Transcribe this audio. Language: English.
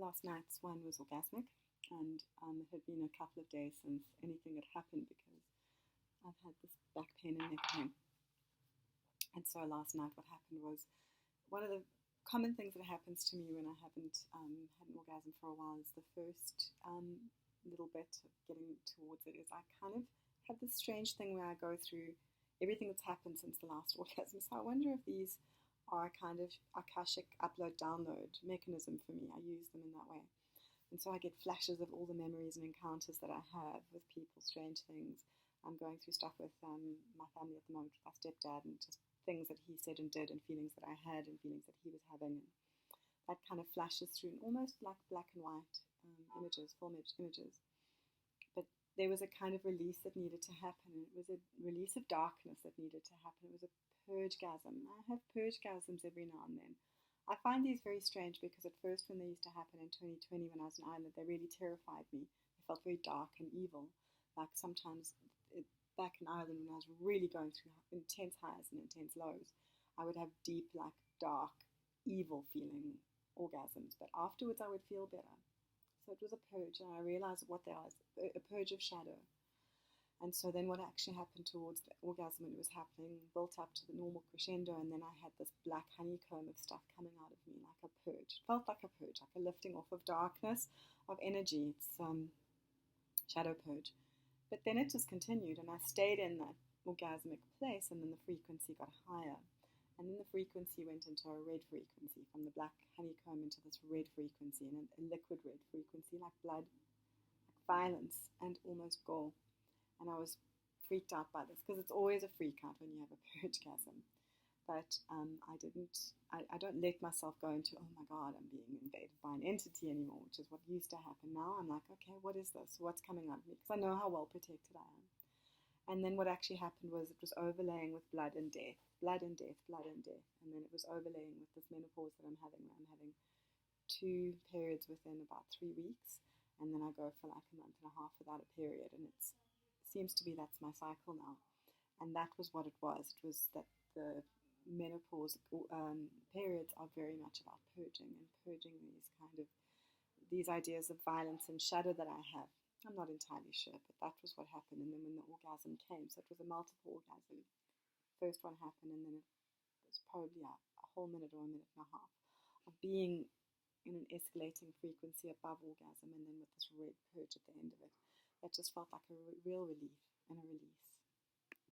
last night's one was orgasmic, and it had been a couple of days since anything had happened because I've had this back pain and neck pain. And so last night, what happened was one of the common things that happens to me when I haven't had an orgasm for a while is the first little bit of getting towards it is I kind of have this strange thing where I go through everything that's happened since the last orgasm. So I wonder if these are kind of Akashic upload download mechanism for me. I use them in that way. And so I get flashes of all the memories and encounters that I have with people, strange things. I'm going through stuff with my family at the moment, with my stepdad, and just things that he said and did, and feelings that I had, and feelings that he was having. And that kind of flashes through in almost like black and white images, full images. But there was a kind of release that needed to happen. It was a release of darkness that needed to happen. It was a purgegasm. I have purgegasms every now and then. I find these very strange because at first when they used to happen in 2020 when I was in Ireland, they really terrified me. They felt very dark and evil. Like sometimes back in Ireland when I was really going through intense highs and intense lows, I would have deep, like dark, evil feeling orgasms. But afterwards I would feel better. So it was a purge, and I realized what they are, a purge of shadow. And so then what actually happened towards the orgasm when it was happening, built up to the normal crescendo, and then I had this black honeycomb of stuff coming out of me like a purge. It felt like a purge, like a lifting off of darkness, of energy. It's shadow purge. But then it just continued, and I stayed in that orgasmic place, and then the frequency got higher. And then the frequency went into a red frequency, from the black honeycomb into this red frequency, and a liquid red frequency, like blood, like violence, and almost gore. And I was freaked out by this, because it's always a freak out when you have a purgegasm. But I don't let myself go into, oh my God, I'm being invaded by an entity anymore, which is what used to happen. Now I'm like, okay, what is this? What's coming out of me? Because I know how well protected I am. And then what actually happened was it was overlaying with blood and death, blood and death, blood and death. And then it was overlaying with this menopause that I'm having, where I'm having 2 periods within about 3 weeks. And then I go for like a month and a half without a period. And it seems to be that's my cycle now. And that was what it was. It was that the menopause periods are very much about purging, and purging these ideas of violence and shadow that I have. I'm not entirely sure, but that was what happened. And then when the orgasm came, so it was a multiple orgasm. First one happened, and then it was probably a whole minute or a minute and a half of being in an escalating frequency above orgasm, and then with this red purge at the end of it, that just felt like a real relief and a release.